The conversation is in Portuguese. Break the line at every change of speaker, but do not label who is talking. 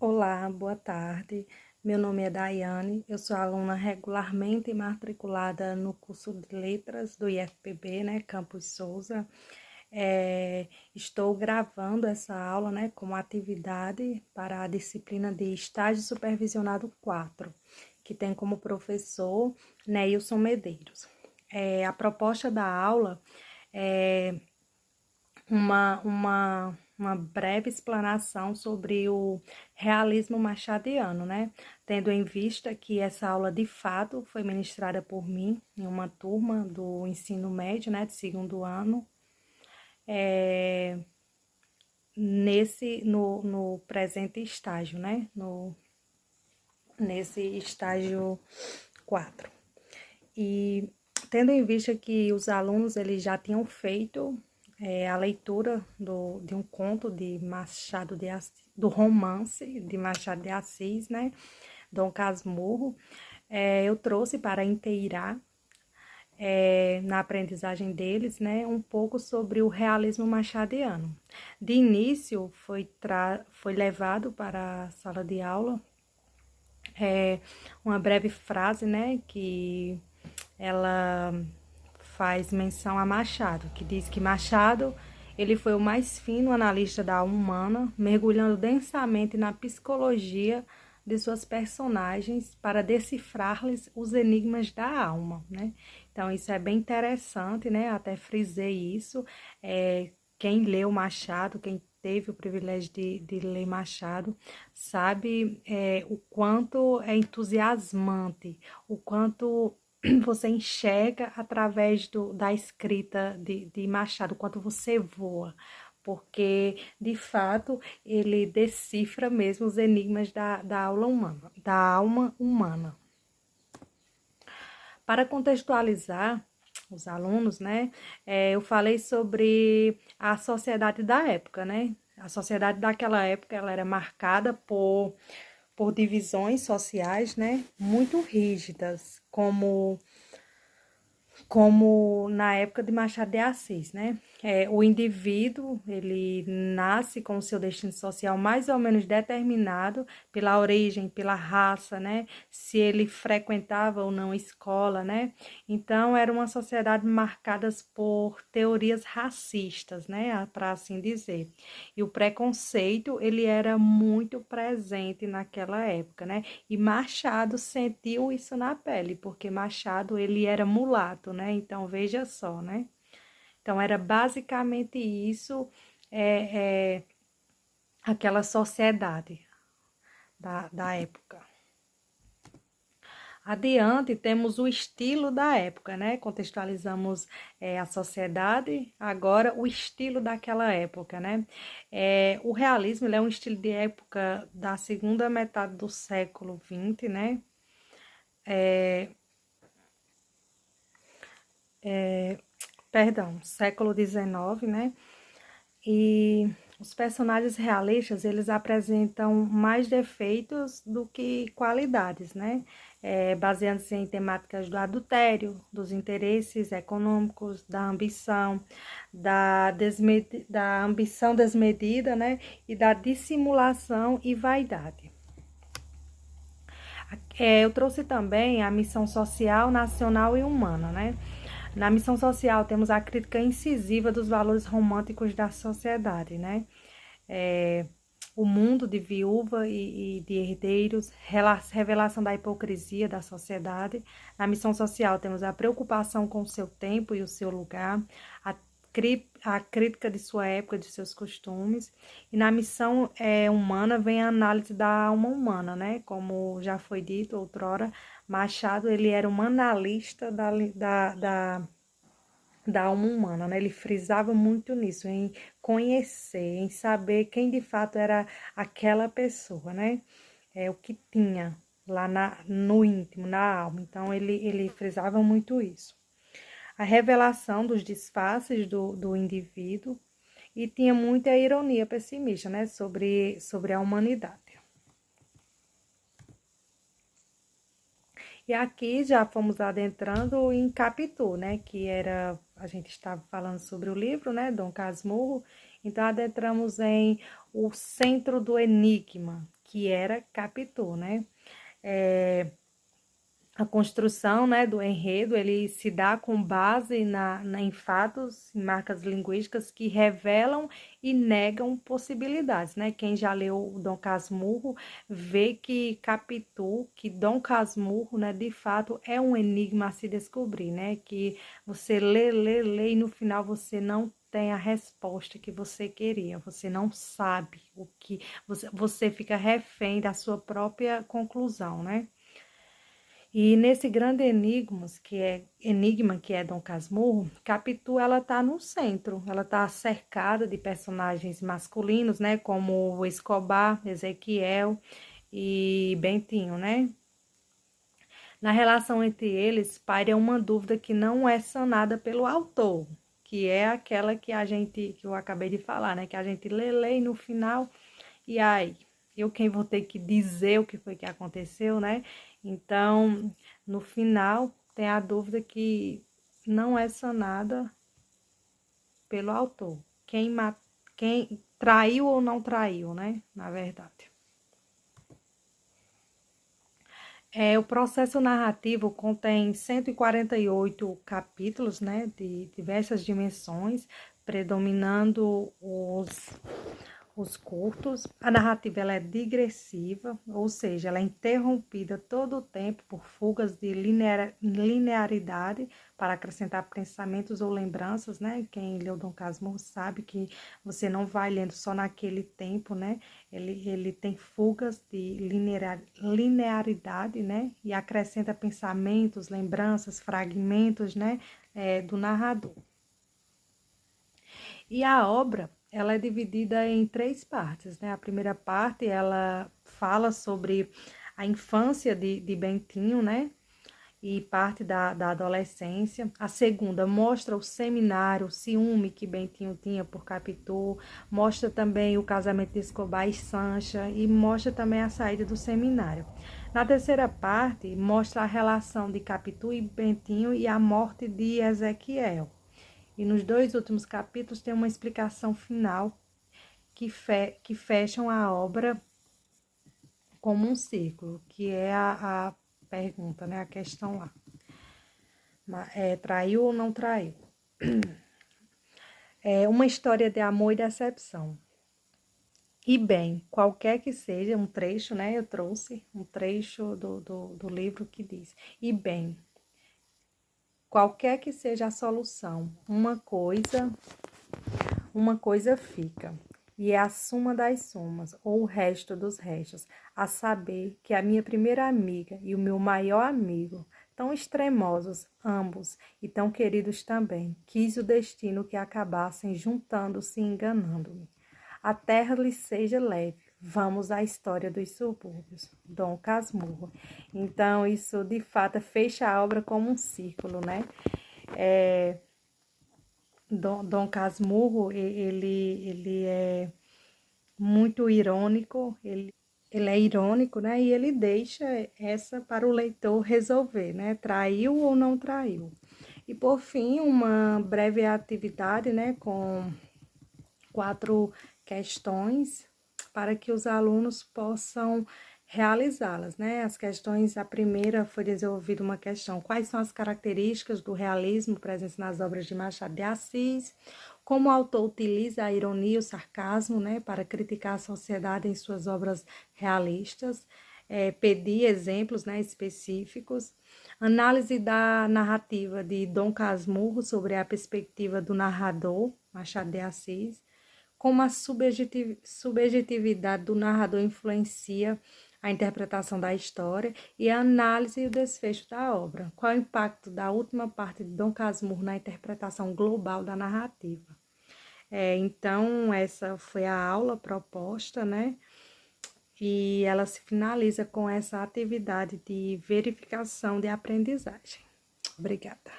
Olá, boa tarde. Meu nome é Daiane, eu sou aluna regularmente matriculada no curso de Letras do IFPB, né, Campos Souza. Estou gravando essa aula, né, como atividade para a disciplina de Estágio Supervisionado 4, que tem como professor Neilson Medeiros. A proposta da aula é uma breve explanação sobre o realismo machadiano, né? Tendo em vista que essa aula de fato foi ministrada por mim em uma turma do ensino médio, né, de segundo ano, no presente estágio, né? Nesse estágio 4. E tendo em vista que os alunos eles já tinham feito a leitura de um conto de Machado de Assis, do romance de Machado de Assis, né, Dom Casmurro, eu trouxe para inteirar na aprendizagem deles, né, um pouco sobre o realismo machadiano. De início, foi levado para a sala de aula uma breve frase, né, que ela faz menção a Machado, que diz que Machado ele foi o mais fino analista da alma humana, mergulhando densamente na psicologia de suas personagens para decifrar-lhes os enigmas da alma, né? Então isso é bem interessante, né? Até frisei isso. Quem leu Machado, quem teve o privilégio de ler Machado, sabe o quanto é entusiasmante, o quanto você enxerga através da escrita de Machado, o quanto você voa, porque de fato ele decifra mesmo os enigmas da alma humana, da alma humana. Para contextualizar os alunos, né, eu falei sobre a sociedade da época, né? A sociedade daquela época ela era marcada por divisões sociais, né, muito rígidas, como na época de Machado de Assis, né? O indivíduo, ele nasce com o seu destino social mais ou menos determinado pela origem, pela raça, né? Se ele frequentava ou não escola, né? Então, era uma sociedade marcada por teorias racistas, né? Para assim dizer. E o preconceito, ele era muito presente naquela época, né? E Machado sentiu isso na pele, porque Machado, ele era mulato, né? Então, veja só, né? Então, era basicamente isso, é, é, aquela sociedade da época. Adiante, temos o estilo da época, né? Contextualizamos a sociedade, agora o estilo daquela época, né? O realismo ele é um estilo de época da segunda metade do século XX, né? Perdão, século XIX, né? E os personagens realistas, eles apresentam mais defeitos do que qualidades, né? Baseando-se em temáticas do adultério, dos interesses econômicos, da ambição desmedida, né? E da dissimulação e vaidade. Eu trouxe também a missão social, nacional e humana, né? Na missão social temos a crítica incisiva dos valores românticos da sociedade, né? O mundo de viúva e de herdeiros, revelação da hipocrisia da sociedade. Na missão social temos a preocupação com o seu tempo e o seu lugar, a a crítica de sua época, de seus costumes. E na missão humana vem a análise da alma humana, né? Como já foi dito outrora, Machado ele era um analista da alma humana, né? Ele frisava muito nisso, em conhecer, em saber quem de fato era aquela pessoa, né? O que tinha lá no íntimo, na alma. Então, ele frisava muito isso. A revelação dos disfarces do indivíduo e tinha muita ironia pessimista, né? Sobre a humanidade. E aqui já fomos adentrando em Capitu, né? Que era, a gente estava falando sobre o livro, né? Dom Casmurro. Então, adentramos em O Centro do Enigma, que era Capitu, né? A construção, né, do enredo, ele se dá com base em fatos, em marcas linguísticas que revelam e negam possibilidades, né? Quem já leu o Dom Casmurro vê que Capitu, que Dom Casmurro, né, de fato é um enigma a se descobrir, né? Que você lê e no final você não tem a resposta que você queria, você não sabe o que, você fica refém da sua própria conclusão, né? E nesse grande enigma que é Dom Casmurro, Capitu ela tá no centro, ela tá cercada de personagens masculinos, né, como o Escobar, Ezequiel e Bentinho, né? Na relação entre eles, paira uma dúvida que não é sanada pelo autor, que é aquela que eu acabei de falar, né, que a gente lê e no final, e aí, eu quem vou ter que dizer o que foi que aconteceu, né? Então, no final, tem a dúvida que não é sanada pelo autor. Quem traiu ou não traiu, né? Na verdade. O processo narrativo contém 148 capítulos, né? De diversas dimensões, predominando os curtos. A narrativa ela é digressiva, ou seja, ela é interrompida todo o tempo por fugas de linearidade para acrescentar pensamentos ou lembranças, né? Quem leu Dom Casmurro sabe que você não vai lendo só naquele tempo, né? Ele tem fugas de linearidade, né? E acrescenta pensamentos, lembranças, fragmentos, né? Do narrador. E a obra, ela é dividida em 3 partes, né? A primeira parte, ela fala sobre a infância de Bentinho, né? E parte da adolescência. A segunda mostra o seminário, o ciúme que Bentinho tinha por Capitu, mostra também o casamento de Escobar e Sancha e mostra também a saída do seminário. Na terceira parte, mostra a relação de Capitu e Bentinho e a morte de Ezequiel. E nos 2 últimos capítulos tem uma explicação final que fecham a obra como um círculo, que é a pergunta, né? A questão lá. Traiu ou não traiu? É uma história de amor e decepção. E bem, qualquer que seja um trecho, né? Eu trouxe um trecho do livro que diz: e bem, qualquer que seja a solução, uma coisa fica, e é a suma das sumas, ou o resto dos restos, a saber que a minha primeira amiga e o meu maior amigo, tão extremosos ambos e tão queridos também, quis o destino que acabassem juntando-se e enganando-me. A terra lhe seja leve. Vamos à história dos subúrbios. Dom Casmurro. Então, isso de fato fecha a obra como um círculo, né? Dom Casmurro, ele é muito irônico, ele é irônico, né? E ele deixa essa para o leitor resolver, né? Traiu ou não traiu. E por fim, uma breve atividade, né? Com 4 questões para que os alunos possam realizá-las, né? As questões, a primeira foi desenvolvida uma questão: quais são as características do realismo presentes nas obras de Machado de Assis? Como o autor utiliza a ironia e o sarcasmo, né, para criticar a sociedade em suas obras realistas? Pedir exemplos, né, específicos. Análise da narrativa de Dom Casmurro sobre a perspectiva do narrador, Machado de Assis. Como a subjetividade do narrador influencia a interpretação da história e a análise e o desfecho da obra. Qual é o impacto da última parte de Dom Casmurro na interpretação global da narrativa? Então, essa foi a aula proposta, né? E ela se finaliza com essa atividade de verificação de aprendizagem. Obrigada.